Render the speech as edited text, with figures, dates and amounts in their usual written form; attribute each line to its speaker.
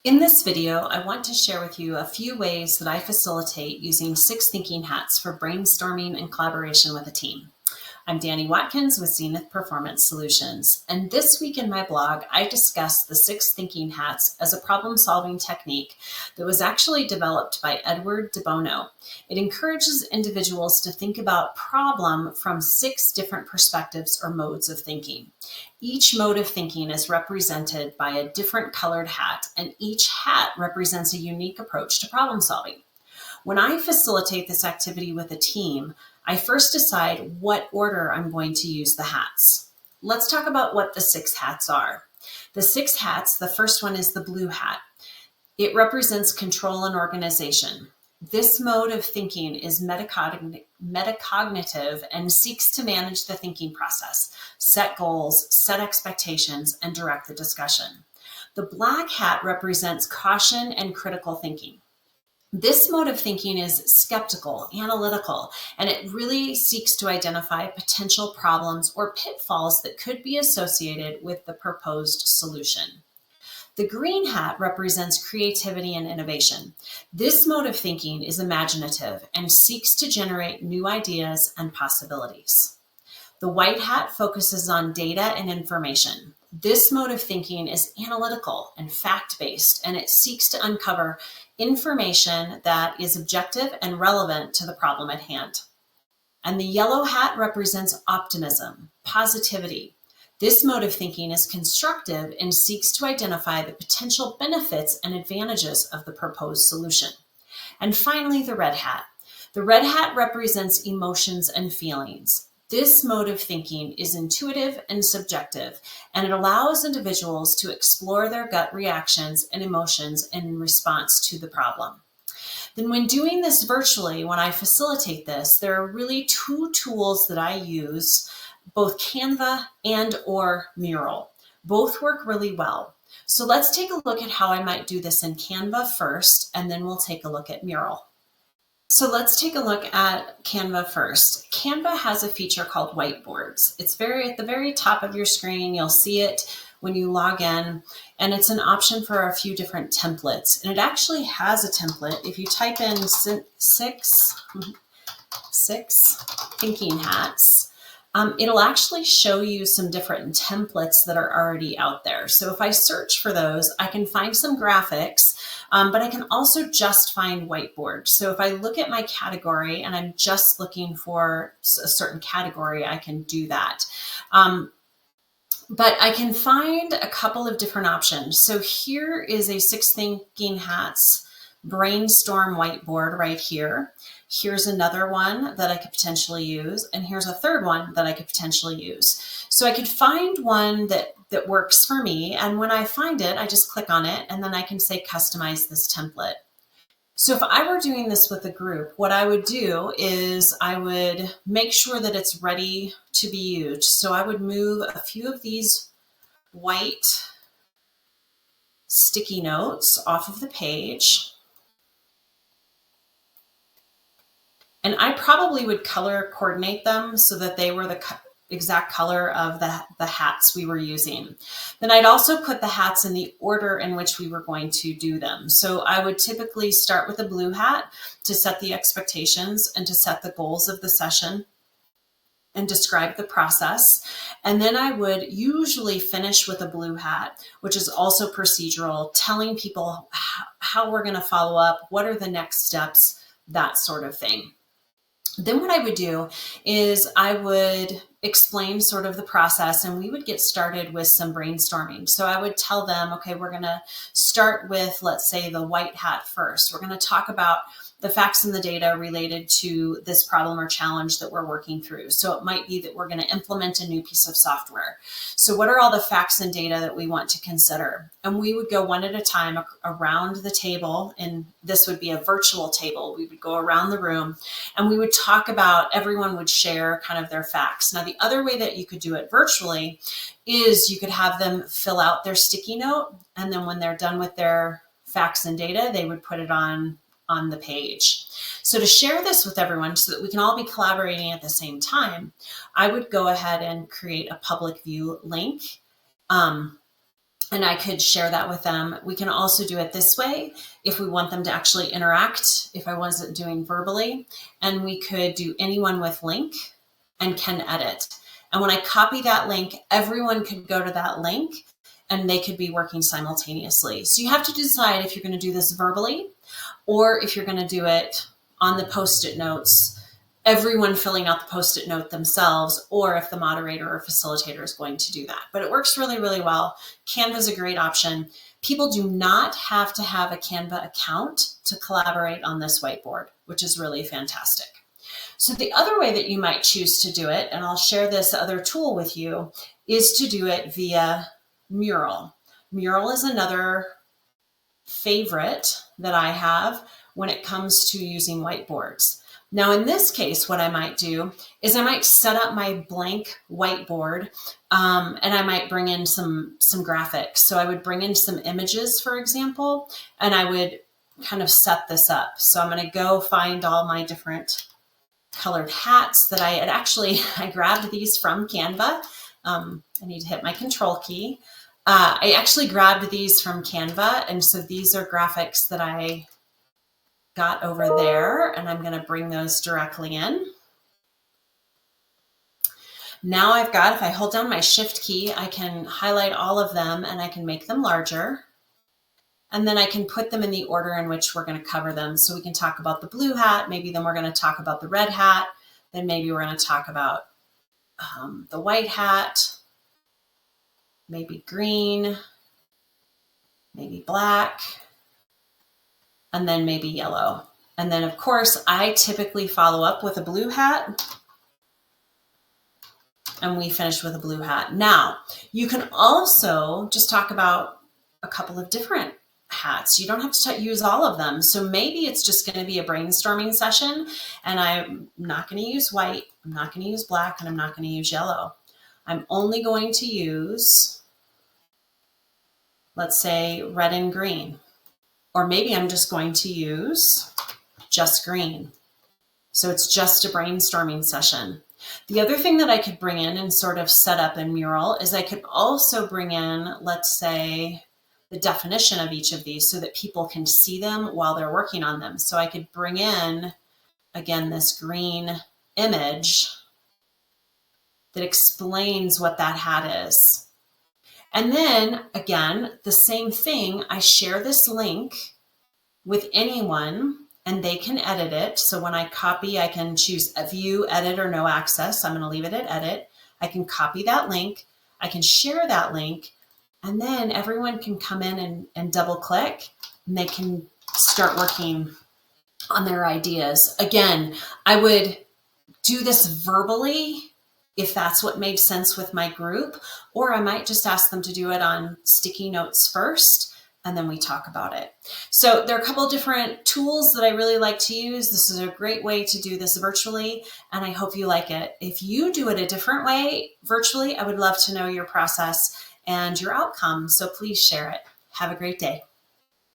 Speaker 1: In this video, I want to share with you a few ways that I facilitate using 6 thinking hats for brainstorming and collaboration with a team. I'm Danny Watkins with Zenith Performance Solutions, and this week in my blog, I discuss the 6 thinking hats as a problem-solving technique that was actually developed by Edward de Bono. It encourages individuals to think about problem from 6 different perspectives or modes of thinking. Each mode of thinking is represented by a different colored hat, and each hat represents a unique approach to problem solving. When I facilitate this activity with a team, I first decide what order I'm going to use the hats. Let's talk about what the 6 hats are. The 6 hats, the first one is the blue hat. It represents control and organization. This mode of thinking is metacognitive and seeks to manage the thinking process, set goals, set expectations, and direct the discussion. The black hat represents caution and critical thinking. This mode of thinking is skeptical, analytical, and it really seeks to identify potential problems or pitfalls that could be associated with the proposed solution. The green hat represents creativity and innovation. This mode of thinking is imaginative and seeks to generate new ideas and possibilities. The white hat focuses on data and information. This mode of thinking is analytical and fact-based, and it seeks to uncover information that is objective and relevant to the problem at hand. And the yellow hat represents optimism, positivity. This mode of thinking is constructive and seeks to identify the potential benefits and advantages of the proposed solution. And finally, the red hat. The red hat represents emotions and feelings. This mode of thinking is intuitive and subjective, and it allows individuals to explore their gut reactions and emotions in response to the problem. Then when doing this virtually, when I facilitate this, there are really 2 tools that I use, both Canva and or Mural. Both work really well. So let's take a look at how I might do this in Canva first, and then we'll take a look at Mural. So let's take a look at Canva first. Canva has a feature called whiteboards. It's at the very top of your screen. You'll see it when you log in, and it's an option for a few different templates. And it actually has a template. If you type in six thinking hats, it'll actually show you some different templates that are already out there. So if I search for those, I can find some graphics, but I can also just find whiteboard. So if I look at my category and I'm just looking for a certain category, I can do that. But I can find a couple of different options. So here is a 6 thinking hats brainstorm whiteboard right here. Here's another one that I could potentially use, and here's a third one that I could potentially use. So I could find one that works for me, and when I find it, I just click on it, and then I can say customize this template. So if I were doing this with a group, what I would do is I would make sure that it's ready to be used. So I would move a few of these white sticky notes off of the page. And I probably would color coordinate them so that they were the exact color of the hats we were using. Then I'd also put the hats in the order in which we were going to do them. So I would typically start with a blue hat to set the expectations and to set the goals of the session and describe the process. And then I would usually finish with a blue hat, which is also procedural, telling people how we're going to follow up, what are the next steps, that sort of thing. Then what I would do is I would explain sort of the process, and we would get started with some brainstorming. So I would tell them, okay, we're going to start with, let's say, the white hat first. We're going to talk about the facts and the data related to this problem or challenge that we're working through. So it might be that we're going to implement a new piece of software. So what are all the facts and data that we want to consider? And we would go one at a time around the table, and this would be a virtual table. We would go around the room and we would talk about, everyone would share kind of their facts. Now, the other way that you could do it virtually is you could have them fill out their sticky note, and then when they're done with their facts and data, they would put it on the page. So to share this with everyone so that we can all be collaborating at the same time, I would go ahead and create a public view link. and I could share that with them. We can also do it this way if we want them to actually interact, if I wasn't doing verbally, and we could do anyone with link and can edit. And when I copy that link, everyone could go to that link and they could be working simultaneously. So you have to decide if you're going to do this verbally or if you're going to do it on the Post-it notes, everyone filling out the Post-it note themselves, or if the moderator or facilitator is going to do that. But it works really, really well. Canva is a great option. People do not have to have a Canva account to collaborate on this whiteboard, which is really fantastic. So the other way that you might choose to do it, and I'll share this other tool with you, is to do it via Mural. Mural is another favorite that I have when it comes to using whiteboards. Now, in this case, what I might do is I might set up my blank whiteboard and I might bring in some graphics. So I would bring in some images, for example, and I would kind of set this up. So I'm going to go find all my different colored hats that I grabbed these from Canva. I need to hit my control key. I actually grabbed these from Canva, and so these are graphics that I got over there, and I'm going to bring those directly in. Now I've got, if I hold down my shift key, I can highlight all of them and I can make them larger. And then I can put them in the order in which we're going to cover them. So we can talk about the blue hat, maybe then we're going to talk about the red hat, then maybe we're going to talk about the white hat, maybe green, maybe black, and then maybe yellow. And then of course, I typically follow up with a blue hat, and we finish with a blue hat. Now, you can also just talk about a couple of different hats. You don't have to use all of them. So maybe it's just going to be a brainstorming session, and I'm not going to use white, I'm not going to use black, and I'm not going to use yellow. I'm only going to use, let's say, red and green. Or maybe I'm just going to use just green. So it's just a brainstorming session. The other thing that I could bring in and sort of set up in Mural is I could also bring in, let's say, the definition of each of these so that people can see them while they're working on them. So I could bring in, again, this green image that explains what that hat is. And then, again, the same thing, I share this link with anyone and they can edit it. So when I copy, I can choose view, edit, or no access. I'm going to leave it at edit. I can copy that link. I can share that link. And then everyone can come in and double click and they can start working on their ideas. Again, I would do this verbally if that's what made sense with my group, or I might just ask them to do it on sticky notes first, and then we talk about it. So there are a couple of different tools that I really like to use. This is a great way to do this virtually, and I hope you like it. If you do it a different way virtually, I would love to know your process and your outcome, so please share it. Have a great day.